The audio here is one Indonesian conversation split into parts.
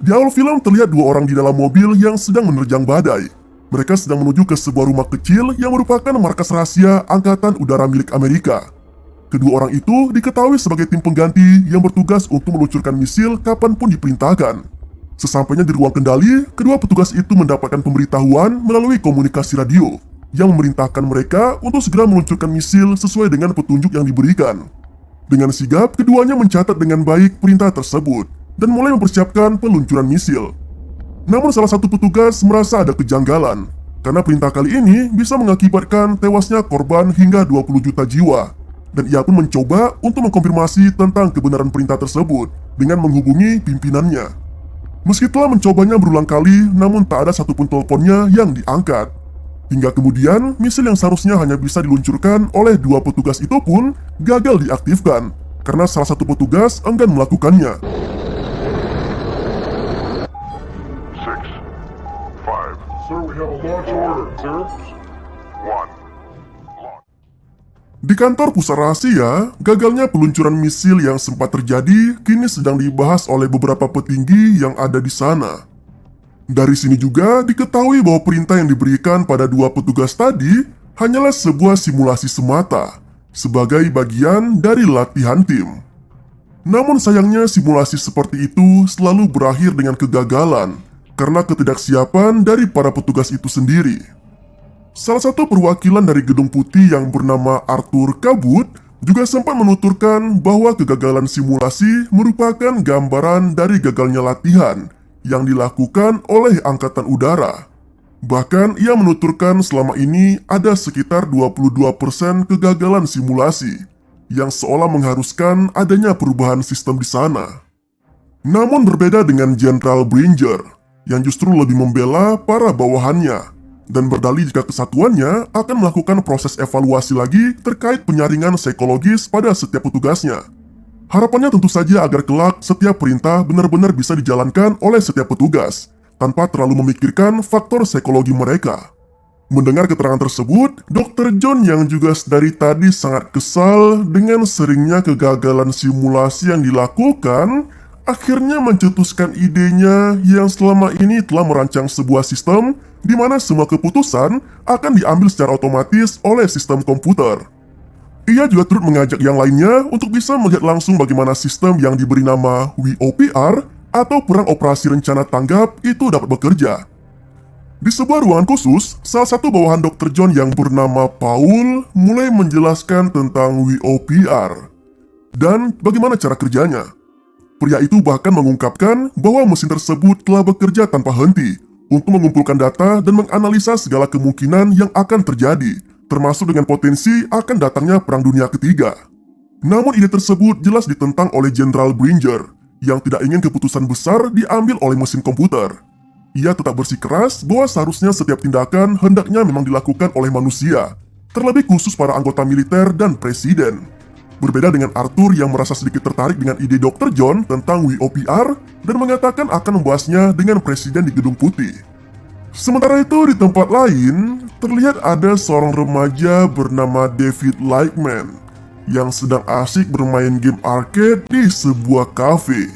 Di awal film terlihat dua orang di dalam mobil yang sedang menerjang badai. Mereka sedang menuju ke sebuah rumah kecil yang merupakan markas rahasia Angkatan Udara milik Amerika. Kedua orang itu diketahui sebagai tim pengganti yang bertugas untuk meluncurkan misil kapanpun diperintahkan. Sesampainya di ruang kendali, kedua petugas itu mendapatkan pemberitahuan melalui komunikasi radio yang memerintahkan mereka untuk segera meluncurkan misil sesuai dengan petunjuk yang diberikan. Dengan sigap, keduanya mencatat dengan baik perintah tersebut dan mulai mempersiapkan peluncuran misil. Namun salah satu petugas merasa ada kejanggalan, karena perintah kali ini bisa mengakibatkan tewasnya korban hingga 20 juta jiwa, dan ia pun mencoba untuk mengkonfirmasi tentang kebenaran perintah tersebut dengan menghubungi pimpinannya. Meski telah mencobanya berulang kali, namun tak ada satupun teleponnya yang diangkat. Hingga kemudian, misil yang seharusnya hanya bisa diluncurkan oleh dua petugas itu pun gagal diaktifkan, karena salah satu petugas enggan melakukannya. Sir, we have a launch order, sir. Di kantor pusat rahasia, gagalnya peluncuran misil yang sempat terjadi kini sedang dibahas oleh beberapa petinggi yang ada di sana. Dari sini juga diketahui bahwa perintah yang diberikan pada dua petugas tadi hanyalah sebuah simulasi semata, sebagai bagian dari latihan tim. Namun sayangnya simulasi seperti itu selalu berakhir dengan kegagalan, karena ketidaksiapan dari para petugas itu sendiri. Salah satu perwakilan dari Gedung Putih yang bernama Arthur Cabot juga sempat menuturkan bahwa kegagalan simulasi merupakan gambaran dari gagalnya latihan yang dilakukan oleh Angkatan Udara. Bahkan ia menuturkan selama ini ada sekitar 22% kegagalan simulasi yang seolah mengharuskan adanya perubahan sistem di sana. Namun berbeda dengan Jenderal Bringer yang justru lebih membela para bawahannya dan berdalih jika kesatuannya akan melakukan proses evaluasi lagi terkait penyaringan psikologis pada setiap petugasnya. Harapannya tentu saja agar kelak setiap perintah benar-benar bisa dijalankan oleh setiap petugas tanpa terlalu memikirkan faktor psikologi mereka. Mendengar keterangan tersebut, Dr. John yang juga dari tadi sangat kesal dengan seringnya kegagalan simulasi yang dilakukan, akhirnya mencetuskan idenya yang selama ini telah merancang sebuah sistem di mana semua keputusan akan diambil secara otomatis oleh sistem komputer. Ia juga turut mengajak yang lainnya untuk bisa melihat langsung bagaimana sistem yang diberi nama WOPR atau Perang Operasi Rencana Tanggap itu dapat bekerja. Di sebuah ruangan khusus, salah satu bawahan Dr. John yang bernama Paul mulai menjelaskan tentang WOPR dan bagaimana cara kerjanya. Pria itu bahkan mengungkapkan bahwa mesin tersebut telah bekerja tanpa henti untuk mengumpulkan data dan menganalisa segala kemungkinan yang akan terjadi, termasuk dengan potensi akan datangnya Perang Dunia Ketiga. Namun ide tersebut jelas ditentang oleh Jenderal Bringer yang tidak ingin keputusan besar diambil oleh mesin komputer. Ia tetap bersikeras bahwa seharusnya setiap tindakan hendaknya memang dilakukan oleh manusia, terlebih khusus para anggota militer dan presiden. Berbeda dengan Arthur yang merasa sedikit tertarik dengan ide Dr. John tentang WOPR dan mengatakan akan membahasnya dengan presiden di Gedung Putih. Sementara itu di tempat lain, terlihat ada seorang remaja bernama David Lightman yang sedang asik bermain game arcade di sebuah kafe.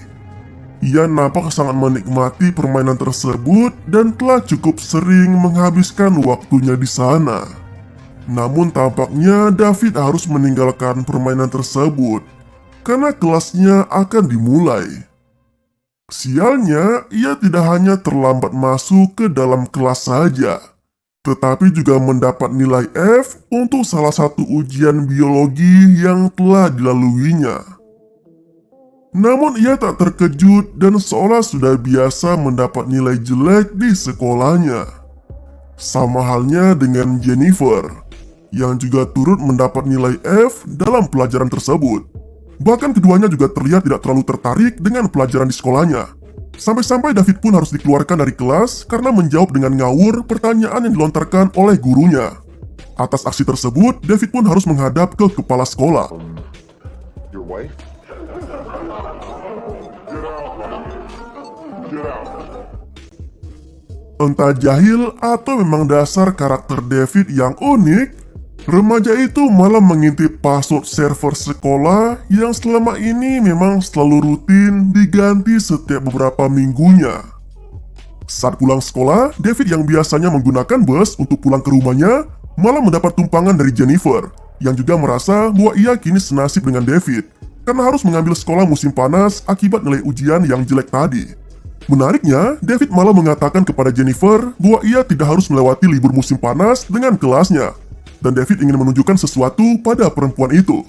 Ia nampak sangat menikmati permainan tersebut dan telah cukup sering menghabiskan waktunya di sana. Namun tampaknya David harus meninggalkan permainan tersebut karena kelasnya akan dimulai. Sialnya, ia tidak hanya terlambat masuk ke dalam kelas saja, tetapi juga mendapat nilai F untuk salah satu ujian biologi yang telah dilaluinya. Namun ia tak terkejut dan seolah sudah biasa mendapat nilai jelek di sekolahnya. Sama halnya dengan Jennifer yang juga turut mendapat nilai F dalam pelajaran tersebut. Bahkan keduanya juga terlihat tidak terlalu tertarik dengan pelajaran di sekolahnya. Sampai-sampai David pun harus dikeluarkan dari kelas karena menjawab dengan ngawur pertanyaan yang dilontarkan oleh gurunya. Atas aksi tersebut, David pun harus menghadap ke kepala sekolah. Your wife? Get out. Entah jahil atau memang dasar karakter David yang unik, Remaja itu malah mengintip password server sekolah yang selama ini memang selalu rutin diganti setiap beberapa minggunya. Saat pulang sekolah, David yang biasanya menggunakan bus untuk pulang ke rumahnya malah mendapat tumpangan dari Jennifer, yang juga merasa bahwa ia kini senasib dengan David karena harus mengambil sekolah musim panas akibat nilai ujian yang jelek tadi. Menariknya, David malah mengatakan kepada Jennifer bahwa ia tidak harus melewati libur musim panas dengan kelasnya, dan David ingin menunjukkan sesuatu pada perempuan itu.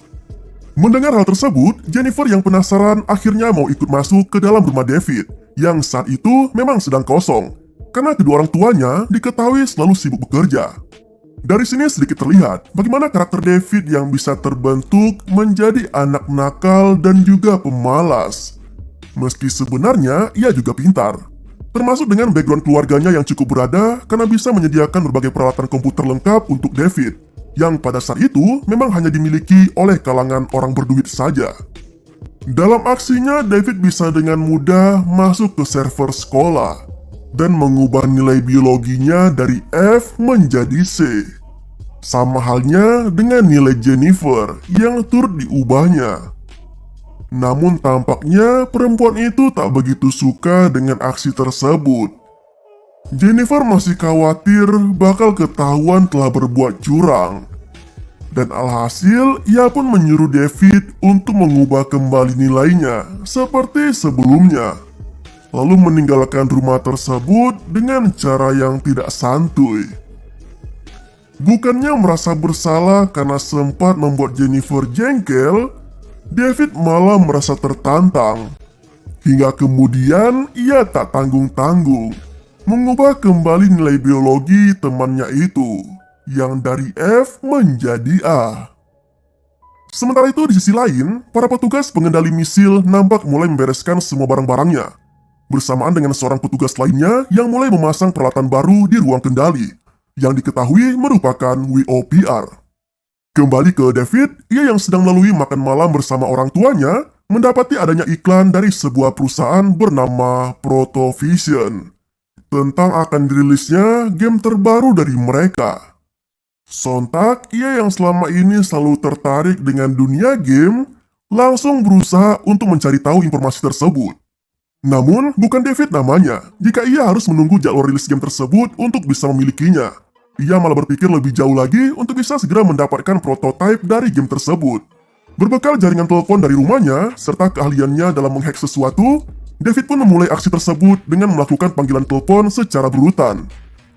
Mendengar hal tersebut, Jennifer yang penasaran akhirnya mau ikut masuk ke dalam rumah David, yang saat itu memang sedang kosong, karena kedua orang tuanya diketahui selalu sibuk bekerja. Dari sini sedikit terlihat bagaimana karakter David yang bisa terbentuk menjadi anak nakal dan juga pemalas. Meski sebenarnya ia juga pintar, termasuk dengan background keluarganya yang cukup berada karena bisa menyediakan berbagai peralatan komputer lengkap untuk David, yang pada saat itu memang hanya dimiliki oleh kalangan orang berduit saja. Dalam aksinya, David bisa dengan mudah masuk ke server sekolah dan mengubah nilai biologinya dari F menjadi C. Sama halnya dengan nilai Jennifer yang turut diubahnya. Namun tampaknya perempuan itu tak begitu suka dengan aksi tersebut. Jennifer masih khawatir bakal ketahuan telah berbuat curang. Dan alhasil ia pun menyuruh David untuk mengubah kembali nilainya seperti sebelumnya. Lalu meninggalkan rumah tersebut dengan cara yang tidak santuy. Bukannya merasa bersalah karena sempat membuat Jennifer jengkel, David malah merasa tertantang. Hingga kemudian ia tak tanggung-tanggung mengubah kembali nilai biologi temannya itu, yang dari F menjadi A. Sementara itu di sisi lain, para petugas pengendali misil nampak mulai membereskan semua barang-barangnya, bersamaan dengan seorang petugas lainnya yang mulai memasang peralatan baru di ruang kendali, yang diketahui merupakan WOPR. Kembali ke David, ia yang sedang melalui makan malam bersama orang tuanya, mendapati adanya iklan dari sebuah perusahaan bernama Protovision, tentang akan dirilisnya game terbaru dari mereka. Sontak, ia yang selama ini selalu tertarik dengan dunia game, langsung berusaha untuk mencari tahu informasi tersebut. Namun, bukan David namanya, jika ia harus menunggu jadwal rilis game tersebut untuk bisa memilikinya. Ia malah berpikir lebih jauh lagi untuk bisa segera mendapatkan prototipe dari game tersebut. Berbekal jaringan telepon dari rumahnya, serta keahliannya dalam menghack sesuatu, David pun memulai aksi tersebut dengan melakukan panggilan telepon secara berurutan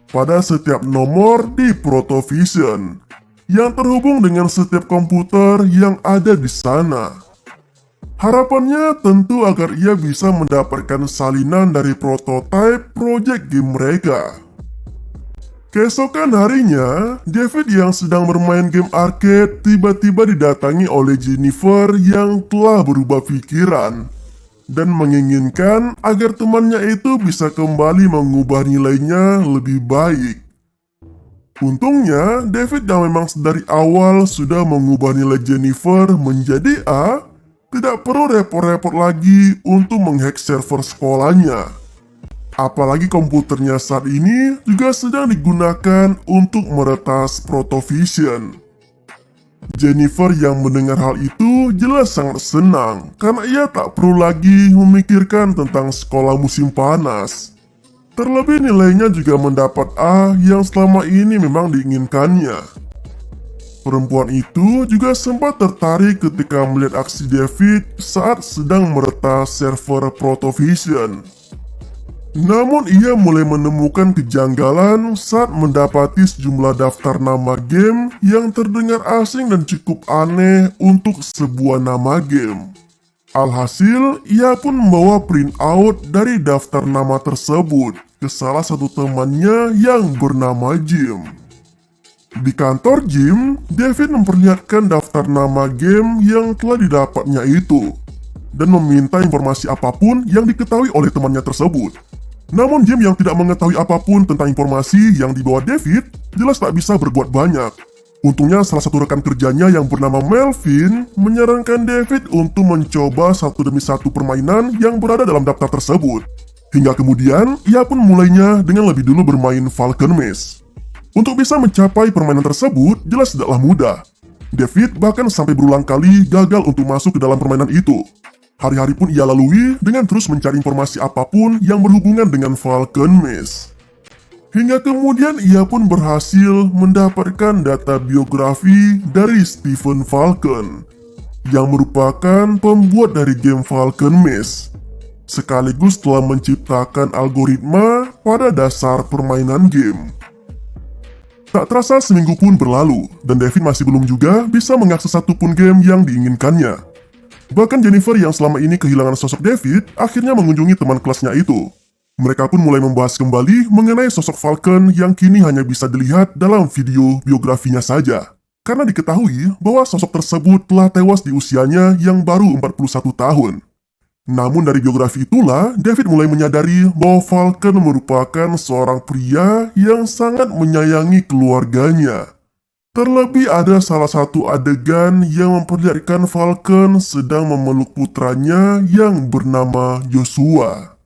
pada setiap nomor di Protovision, yang terhubung dengan setiap komputer yang ada di sana. Harapannya tentu agar ia bisa mendapatkan salinan dari prototipe project game mereka. Keesokan harinya, David yang sedang bermain game arcade tiba-tiba didatangi oleh Jennifer yang telah berubah pikiran dan menginginkan agar temannya itu bisa kembali mengubah nilainya lebih baik. Untungnya, David yang memang dari awal sudah mengubah nilai Jennifer menjadi A, tidak perlu repot-repot lagi untuk menghack server sekolahnya. Apalagi komputernya saat ini juga sedang digunakan untuk meretas Protovision. Jennifer yang mendengar hal itu jelas sangat senang karena ia tak perlu lagi memikirkan tentang sekolah musim panas. Terlebih nilainya juga mendapat A yang selama ini memang diinginkannya. Perempuan itu juga sempat tertarik ketika melihat aksi David saat sedang meretas server Protovision. Namun ia mulai menemukan kejanggalan saat mendapati sejumlah daftar nama game yang terdengar asing dan cukup aneh untuk sebuah nama game. Alhasil, ia pun membawa printout dari daftar nama tersebut ke salah satu temannya yang bernama Jim. Di kantor Jim, David memperlihatkan daftar nama game yang telah didapatnya itu dan meminta informasi apapun yang diketahui oleh temannya tersebut. Namun Jim yang tidak mengetahui apapun tentang informasi yang dibawa David jelas tak bisa berbuat banyak. Untungnya salah satu rekan kerjanya yang bernama Melvin menyarankan David untuk mencoba satu demi satu permainan yang berada dalam daftar tersebut. Hingga kemudian ia pun mulainya dengan lebih dulu bermain Falcon Maze. Untuk bisa mencapai permainan tersebut jelas tidaklah mudah. David bahkan sampai berulang kali gagal untuk masuk ke dalam permainan itu. Hari-hari pun ia lalui dengan terus mencari informasi apapun yang berhubungan dengan Falcon Maze. Hingga kemudian ia pun berhasil mendapatkan data biografi dari Stephen Falcon, yang merupakan pembuat dari game Falcon Maze, sekaligus telah menciptakan algoritma pada dasar permainan game. Tak terasa seminggu pun berlalu, dan David masih belum juga bisa mengakses satupun game yang diinginkannya. Bahkan Jennifer yang selama ini kehilangan sosok David, akhirnya mengunjungi teman kelasnya itu. Mereka pun mulai membahas kembali mengenai sosok Falcon yang kini hanya bisa dilihat dalam video biografinya saja. Karena diketahui bahwa sosok tersebut telah tewas di usianya yang baru 41 tahun. Namun dari biografi itulah, David mulai menyadari bahwa Falcon merupakan seorang pria yang sangat menyayangi keluarganya. Terlebih ada salah satu adegan yang memperlihatkan Falcon sedang memeluk putranya yang bernama Joshua.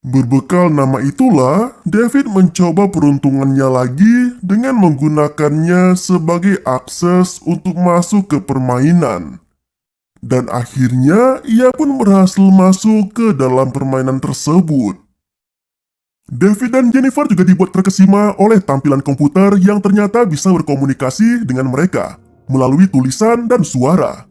Berbekal nama itulah, David mencoba peruntungannya lagi dengan menggunakannya sebagai akses untuk masuk ke permainan. Dan akhirnya ia pun berhasil masuk ke dalam permainan tersebut. David dan Jennifer juga dibuat terkesima oleh tampilan komputer yang ternyata bisa berkomunikasi dengan mereka melalui tulisan dan suara.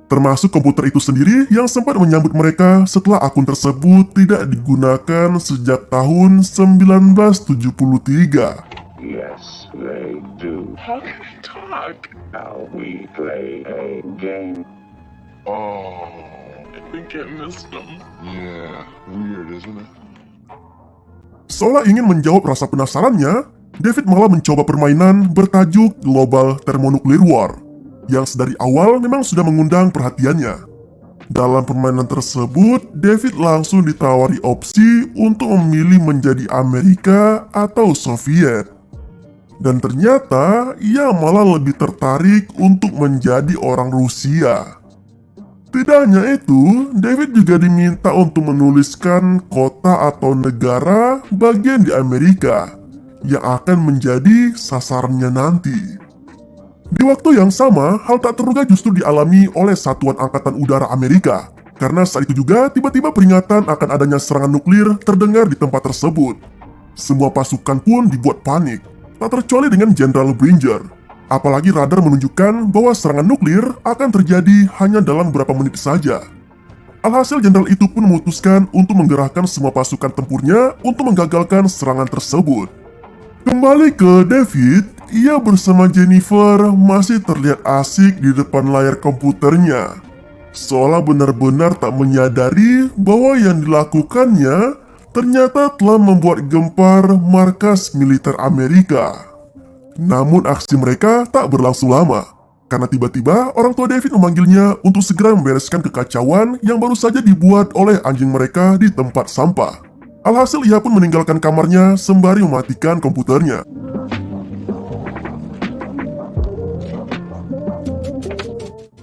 Termasuk komputer itu sendiri yang sempat menyambut mereka setelah akun tersebut tidak digunakan sejak tahun 1973. Yes, they do. How can we talk? How we play a game. Oh, I think I missed them. yeah. Weird, isn't it? Seolah ingin menjawab rasa penasarannya, David malah mencoba permainan bertajuk Global Thermonuclear War, yang sedari awal memang sudah mengundang perhatiannya. Dalam permainan tersebut, David langsung ditawari opsi untuk memilih menjadi Amerika atau Soviet. Dan ternyata, ia malah lebih tertarik untuk menjadi orang Rusia. Tidak hanya itu, David juga diminta untuk menuliskan kota atau negara bagian di Amerika yang akan menjadi sasarannya nanti. Di waktu yang sama, hal tak terduga justru dialami oleh Satuan Angkatan Udara Amerika. Karena saat itu juga tiba-tiba peringatan akan adanya serangan nuklir terdengar di tempat tersebut. Semua pasukan pun dibuat panik, tak terkecuali dengan Jenderal Bringer. Apalagi radar menunjukkan bahwa serangan nuklir akan terjadi hanya dalam beberapa menit saja. Alhasil jenderal itu pun memutuskan untuk menggerakkan semua pasukan tempurnya untuk menggagalkan serangan tersebut. Kembali ke David, ia bersama Jennifer masih terlihat asik di depan layar komputernya. Seolah benar-benar tak menyadari bahwa yang dilakukannya ternyata telah membuat gempar markas militer Amerika. Namun aksi mereka tak berlangsung lama, karena tiba-tiba orang tua David memanggilnya untuk segera membereskan kekacauan yang baru saja dibuat oleh anjing mereka di tempat sampah. Alhasil ia pun meninggalkan kamarnya sembari mematikan komputernya.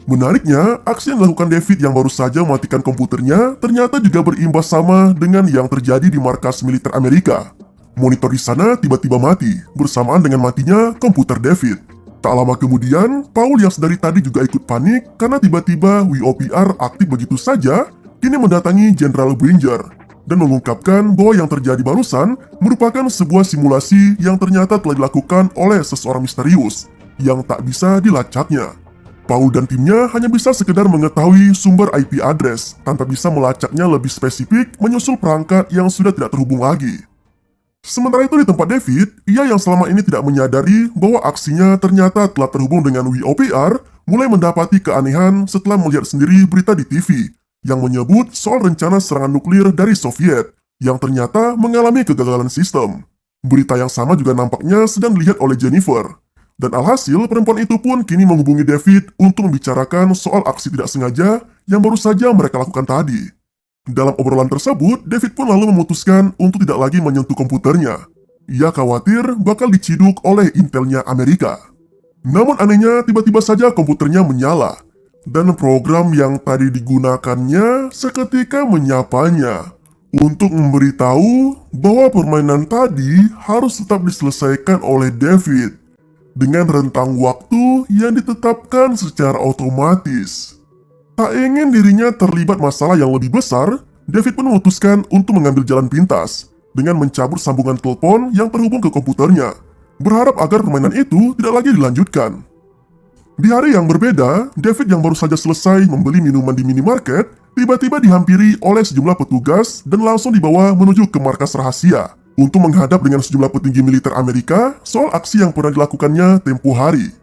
Menariknya, aksi yang dilakukan David yang baru saja mematikan komputernya ternyata juga berimbas sama dengan yang terjadi di markas militer Amerika. Monitor di sana tiba-tiba mati, bersamaan dengan matinya komputer David. Tak lama kemudian, Paul yang sedari tadi juga ikut panik karena tiba-tiba WOPR aktif begitu saja, kini mendatangi Jenderal Bringer dan mengungkapkan bahwa yang terjadi barusan merupakan sebuah simulasi yang ternyata telah dilakukan oleh seseorang misterius yang tak bisa dilacaknya. Paul dan timnya hanya bisa sekedar mengetahui sumber IP address tanpa bisa melacaknya lebih spesifik menyusul perangkat yang sudah tidak terhubung lagi. Sementara itu di tempat David, ia yang selama ini tidak menyadari bahwa aksinya ternyata telah terhubung dengan WOPR, mulai mendapati keanehan setelah melihat sendiri berita di TV yang menyebut soal rencana serangan nuklir dari Soviet yang ternyata mengalami kegagalan sistem. Berita yang sama juga nampaknya sedang dilihat oleh Jennifer. Dan alhasil perempuan itu pun kini menghubungi David untuk membicarakan soal aksi tidak sengaja yang baru saja mereka lakukan tadi. Dalam obrolan tersebut, David pun lalu memutuskan untuk tidak lagi menyentuh komputernya. Ia khawatir bakal diciduk oleh intelnya Amerika. Namun anehnya, tiba-tiba saja komputernya menyala. Dan program yang tadi digunakannya seketika menyapanya. untuk memberitahu bahwa permainan tadi harus tetap diselesaikan oleh David dengan rentang waktu yang ditetapkan secara otomatis. Tak ingin dirinya terlibat masalah yang lebih besar, David pun memutuskan untuk mengambil jalan pintas dengan mencabut sambungan telepon yang terhubung ke komputernya, berharap agar permainan itu tidak lagi dilanjutkan. Di hari yang berbeda, David yang baru saja selesai membeli minuman di minimarket, tiba-tiba dihampiri oleh sejumlah petugas dan langsung dibawa menuju ke markas rahasia untuk menghadap dengan sejumlah petinggi militer Amerika soal aksi yang pernah dilakukannya tempo hari.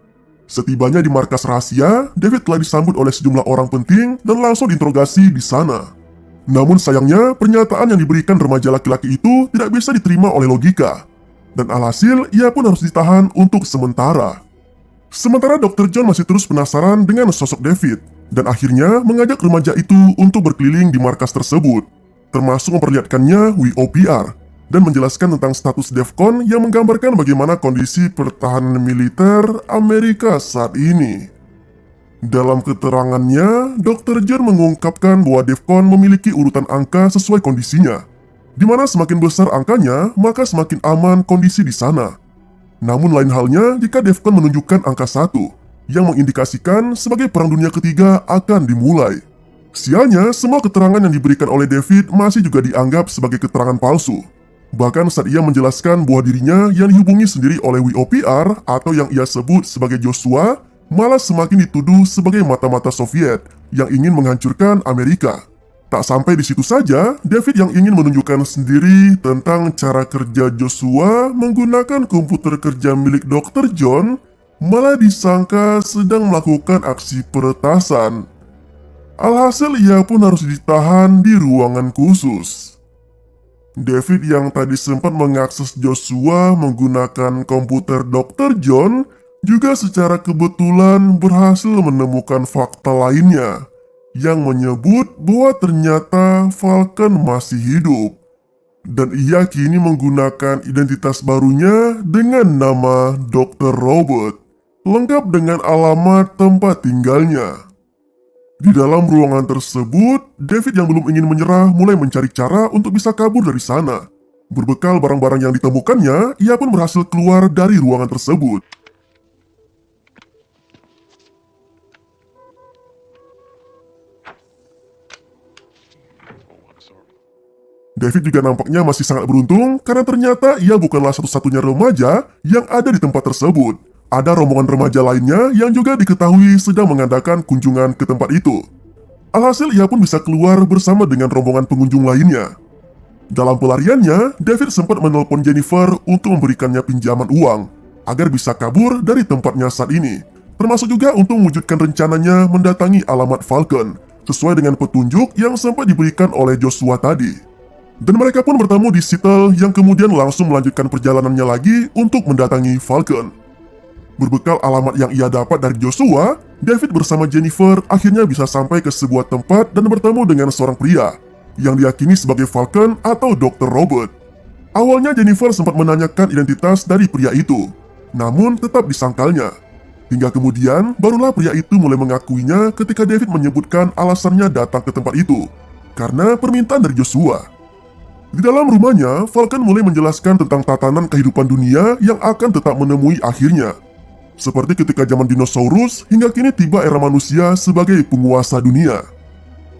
Setibanya di markas rahasia, David telah disambut oleh sejumlah orang penting dan langsung diinterogasi di sana. Namun sayangnya, pernyataan yang diberikan remaja laki-laki itu tidak bisa diterima oleh logika. Dan alhasil, ia pun harus ditahan untuk sementara. Sementara Dr. John masih terus penasaran dengan sosok David, dan akhirnya mengajak remaja itu untuk berkeliling di markas tersebut, termasuk memperlihatkannya WOPR, dan menjelaskan tentang status DEFCON yang menggambarkan bagaimana kondisi pertahanan militer Amerika saat ini. Dalam keterangannya, Dr. John mengungkapkan bahwa DEFCON memiliki urutan angka sesuai kondisinya, di mana semakin besar angkanya, maka semakin aman kondisi di sana. Namun lain halnya jika DEFCON menunjukkan angka 1, yang mengindikasikan sebagai Perang Dunia Ketiga akan dimulai. Sialnya, semua keterangan yang diberikan oleh David masih juga dianggap sebagai keterangan palsu. Bahkan saat ia menjelaskan bahwa dirinya yang dihubungi sendiri oleh WOPR atau yang ia sebut sebagai Joshua, malah semakin dituduh sebagai mata-mata Soviet yang ingin menghancurkan Amerika. Tak sampai di situ saja, David yang ingin menunjukkan sendiri tentang cara kerja Joshua menggunakan komputer kerja milik Dr. John, malah disangka sedang melakukan aksi peretasan. Alhasil ia pun harus ditahan di ruangan khusus. David yang tadi sempat mengakses Joshua menggunakan komputer Dr. John juga secara kebetulan berhasil menemukan fakta lainnya yang menyebut bahwa ternyata Falcon masih hidup. Dan ia kini menggunakan identitas barunya dengan nama Dr. Robert, lengkap dengan alamat tempat tinggalnya. Di dalam ruangan tersebut, David yang belum ingin menyerah mulai mencari cara untuk bisa kabur dari sana. Berbekal barang-barang yang ditemukannya, ia pun berhasil keluar dari ruangan tersebut. David juga nampaknya masih sangat beruntung karena ternyata ia bukanlah satu-satunya remaja yang ada di tempat tersebut. Ada rombongan remaja lainnya yang juga diketahui sedang mengadakan kunjungan ke tempat itu. Alhasil ia pun bisa keluar bersama dengan rombongan pengunjung lainnya. Dalam pelariannya, David sempat menelpon Jennifer untuk memberikannya pinjaman uang agar bisa kabur dari tempatnya saat ini, termasuk juga untuk mewujudkan rencananya mendatangi alamat Falcon sesuai dengan petunjuk yang sempat diberikan oleh Joshua tadi. Dan mereka pun bertemu di Seattle yang kemudian langsung melanjutkan perjalanannya lagi untuk mendatangi Falcon. Berbekal alamat yang ia dapat dari Joshua, David bersama Jennifer akhirnya bisa sampai ke sebuah tempat dan bertemu dengan seorang pria yang diyakini sebagai Falcon atau Dr. Robert. Awalnya Jennifer sempat menanyakan identitas dari pria itu, namun tetap disangkalnya. Hingga kemudian, barulah pria itu mulai mengakuinya ketika David menyebutkan alasannya datang ke tempat itu, karena permintaan dari Joshua. Di dalam rumahnya, Falcon mulai menjelaskan tentang tatanan kehidupan dunia yang akan tetap menemui akhirnya. Seperti ketika zaman dinosaurus, hingga kini tiba era manusia sebagai penguasa dunia.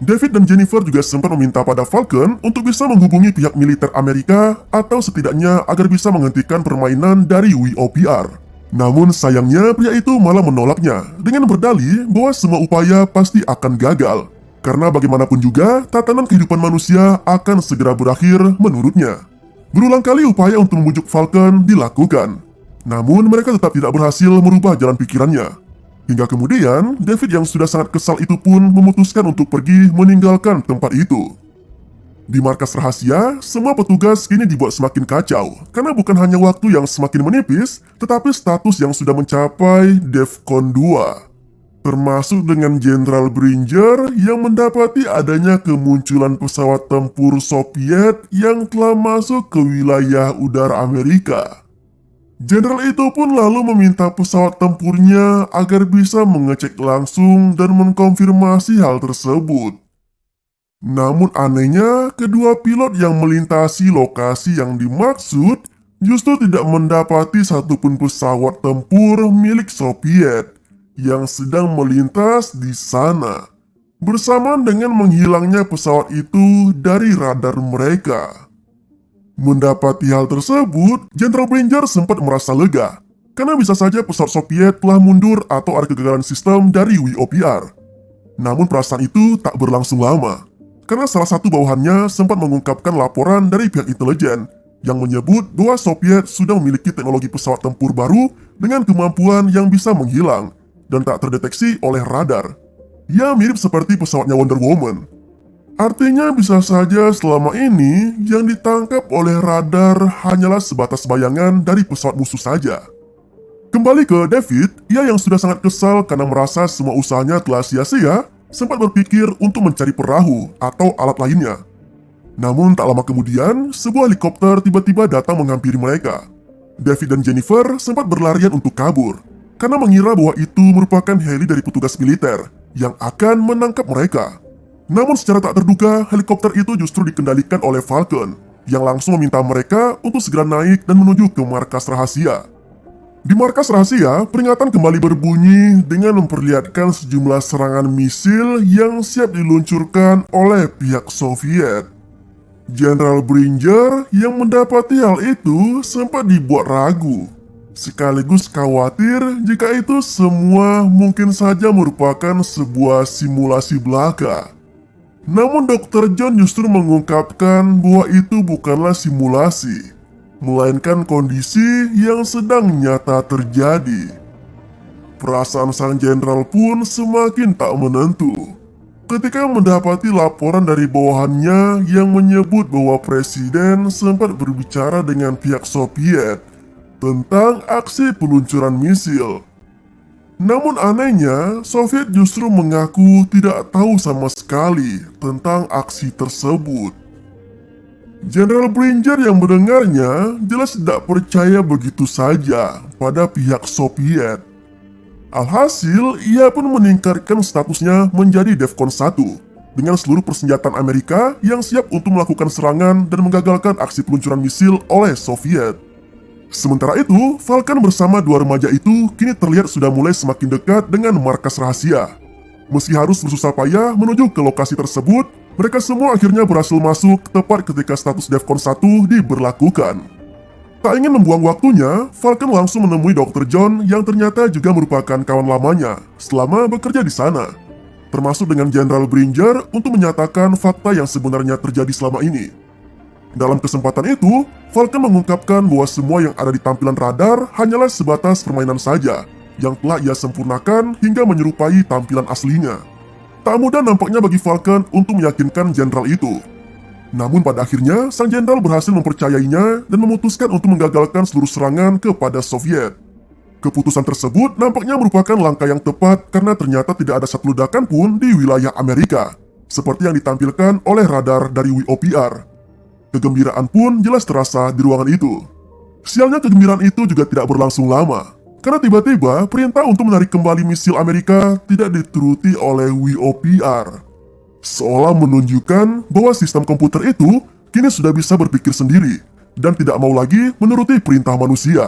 David dan Jennifer juga sempat meminta pada Falcon untuk bisa menghubungi pihak militer Amerika atau setidaknya agar bisa menghentikan permainan dari WOPR. Namun sayangnya pria itu malah menolaknya dengan berdalih bahwa semua upaya pasti akan gagal. Karena bagaimanapun juga, tatanan kehidupan manusia akan segera berakhir menurutnya. Berulang kali upaya untuk membujuk Falcon dilakukan. Namun mereka tetap tidak berhasil merubah jalan pikirannya. Hingga kemudian, David yang sudah sangat kesal itu pun memutuskan untuk pergi meninggalkan tempat itu. Di markas rahasia, semua petugas kini dibuat semakin kacau karena bukan hanya waktu yang semakin menipis, tetapi status yang sudah mencapai DEFCON 2. Termasuk dengan Jenderal Bringer yang mendapati adanya kemunculan pesawat tempur Soviet yang telah masuk ke wilayah udara Amerika. Jenderal itu pun lalu meminta pesawat tempurnya agar bisa mengecek langsung dan mengkonfirmasi hal tersebut. Namun anehnya, kedua pilot yang melintasi lokasi yang dimaksud justru tidak mendapati satupun pesawat tempur milik Soviet yang sedang melintas di sana. Bersamaan dengan menghilangnya pesawat itu dari radar mereka. Mendapati hal tersebut, Jenderal Bringer sempat merasa lega, karena bisa saja pesawat Soviet telah mundur atau ada kegagalan sistem dari WOPR. Namun perasaan itu tak berlangsung lama, karena salah satu bawahannya sempat mengungkapkan laporan dari pihak intelijen yang menyebut bahwa Soviet sudah memiliki teknologi pesawat tempur baru dengan kemampuan yang bisa menghilang dan tak terdeteksi oleh radar. Ya, mirip seperti pesawatnya Wonder Woman. Artinya bisa saja selama ini yang ditangkap oleh radar hanyalah sebatas bayangan dari pesawat musuh saja. Kembali ke David, ia yang sudah sangat kesal karena merasa semua usahanya telah sia-sia, sempat berpikir untuk mencari perahu atau alat lainnya. Namun tak lama kemudian, sebuah helikopter tiba-tiba datang menghampiri mereka. David dan Jennifer sempat berlarian untuk kabur, karena mengira bahwa itu merupakan heli dari petugas militer yang akan menangkap mereka. Namun secara tak terduga, helikopter itu justru dikendalikan oleh Falcon, yang langsung meminta mereka untuk segera naik dan menuju ke markas rahasia. Di markas rahasia, peringatan kembali berbunyi dengan memperlihatkan sejumlah serangan misil yang siap diluncurkan oleh pihak Soviet. Jenderal Bringer yang mendapati hal itu sempat dibuat ragu, sekaligus khawatir jika itu semua mungkin saja merupakan sebuah simulasi belaka. Namun Dr. John justru mengungkapkan bahwa itu bukanlah simulasi, melainkan kondisi yang sedang nyata terjadi. Perasaan sang jenderal pun semakin tak menentu ketika mendapati laporan dari bawahannya yang menyebut bahwa Presiden sempat berbicara dengan pihak Soviet tentang aksi peluncuran misil. Namun anehnya, Soviet justru mengaku tidak tahu sama sekali tentang aksi tersebut. Jenderal Bringer yang mendengarnya jelas tidak percaya begitu saja pada pihak Soviet. Alhasil, ia pun meningkatkan statusnya menjadi Defcon 1 dengan seluruh persenjataan Amerika yang siap untuk melakukan serangan dan menggagalkan aksi peluncuran misil oleh Soviet. Sementara itu, Falcon bersama dua remaja itu kini terlihat sudah mulai semakin dekat dengan markas rahasia. Meski harus bersusah payah menuju ke lokasi tersebut, mereka semua akhirnya berhasil masuk tepat ketika status Defcon 1 diberlakukan. Tak ingin membuang waktunya, Falcon langsung menemui Dr. John yang ternyata juga merupakan kawan lamanya selama bekerja di sana, termasuk dengan Jenderal Bringer untuk menyatakan fakta yang sebenarnya terjadi selama ini. Dalam kesempatan itu, Falcon mengungkapkan bahwa semua yang ada di tampilan radar hanyalah sebatas permainan saja yang telah ia sempurnakan hingga menyerupai tampilan aslinya. Tak mudah nampaknya bagi Falcon untuk meyakinkan jenderal itu. Namun pada akhirnya, sang jenderal berhasil mempercayainya dan memutuskan untuk menggagalkan seluruh serangan kepada Soviet. Keputusan tersebut nampaknya merupakan langkah yang tepat karena ternyata tidak ada satu ledakan pun di wilayah Amerika, seperti yang ditampilkan oleh radar dari WOPR. Kegembiraan pun jelas terasa di ruangan itu. Sialnya kegembiraan itu juga tidak berlangsung lama, karena tiba-tiba perintah untuk menarik kembali misil Amerika tidak dituruti oleh WOPR. Seolah menunjukkan bahwa sistem komputer itu kini sudah bisa berpikir sendiri dan tidak mau lagi menuruti perintah manusia.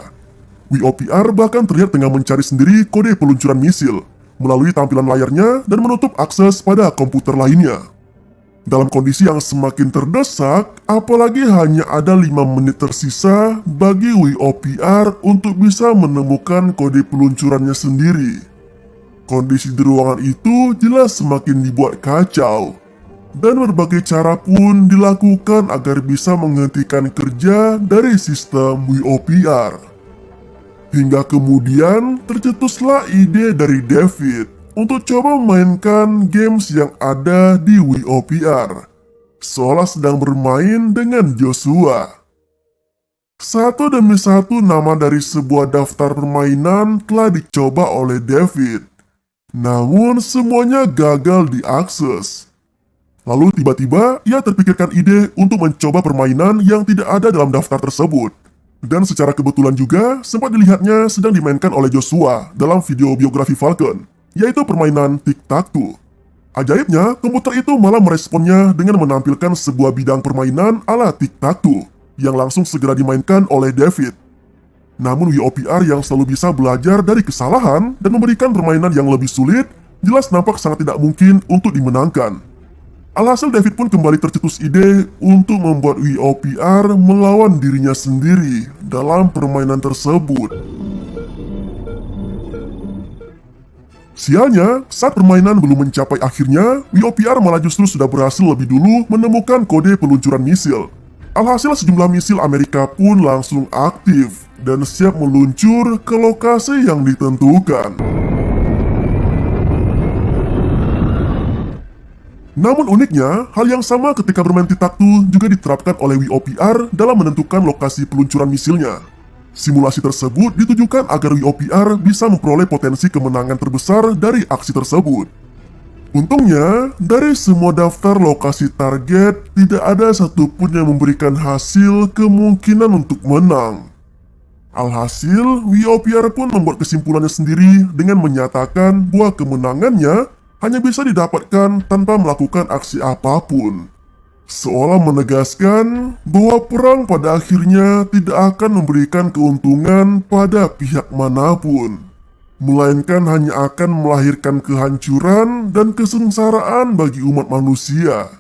WOPR bahkan terlihat tengah mencari sendiri kode peluncuran misil melalui tampilan layarnya dan menutup akses pada komputer lainnya. Dalam kondisi yang semakin terdesak, apalagi hanya ada 5 menit tersisa bagi WOPR untuk bisa menemukan kode peluncurannya sendiri. Kondisi di ruangan itu jelas semakin dibuat kacau, dan berbagai cara pun dilakukan agar bisa menghentikan kerja dari sistem WOPR. Hingga kemudian tercetuslah ide dari David untuk coba memainkan games yang ada di WOPR, seolah sedang bermain dengan Joshua. Satu demi satu nama dari sebuah daftar permainan telah dicoba oleh David, namun semuanya gagal diakses. Lalu tiba-tiba ia terpikirkan ide untuk mencoba permainan yang tidak ada dalam daftar tersebut. Dan secara kebetulan juga sempat dilihatnya sedang dimainkan oleh Joshua dalam video biografi Falcon, yaitu permainan Tic-Tac-Toe. Ajaibnya, komputer itu malah meresponnya dengan menampilkan sebuah bidang permainan ala tic-tac-toe yang langsung segera dimainkan oleh David. Namun WOPR yang selalu bisa belajar dari kesalahan dan memberikan permainan yang lebih sulit, jelas nampak sangat tidak mungkin untuk dimenangkan. Alhasil David pun kembali tercetus ide untuk membuat WOPR melawan dirinya sendiri dalam permainan tersebut. Sialnya, saat permainan belum mencapai akhirnya, WOPR malah justru sudah berhasil lebih dulu menemukan kode peluncuran misil. Alhasil sejumlah misil Amerika pun langsung aktif dan siap meluncur ke lokasi yang ditentukan. Namun uniknya, hal yang sama ketika bermain tic-tac-toe juga diterapkan oleh WOPR dalam menentukan lokasi peluncuran misilnya. Simulasi tersebut ditujukan agar WOPR bisa memperoleh potensi kemenangan terbesar dari aksi tersebut. Untungnya, dari semua daftar lokasi target, tidak ada satupun yang memberikan hasil kemungkinan untuk menang. Alhasil, WOPR pun membuat kesimpulannya sendiri dengan menyatakan bahwa kemenangannya hanya bisa didapatkan tanpa melakukan aksi apapun. Seolah menegaskan bahwa perang pada akhirnya tidak akan memberikan keuntungan pada pihak manapun, melainkan hanya akan melahirkan kehancuran dan kesengsaraan bagi umat manusia.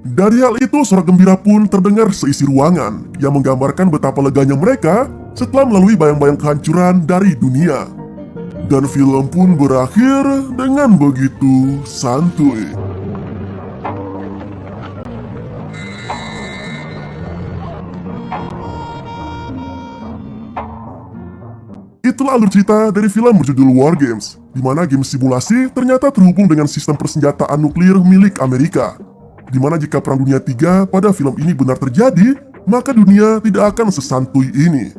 Dari hal itu, sorak gembira pun terdengar seisi ruangan yang menggambarkan betapa leganya mereka setelah melalui bayang-bayang kehancuran dari dunia. Dan film pun berakhir dengan begitu santuy. Itulah alur cerita dari film berjudul War Games, di mana game simulasi ternyata terhubung dengan sistem persenjataan nuklir milik Amerika. Di mana jika Perang Dunia III pada film ini benar terjadi, maka dunia tidak akan sesantuy ini.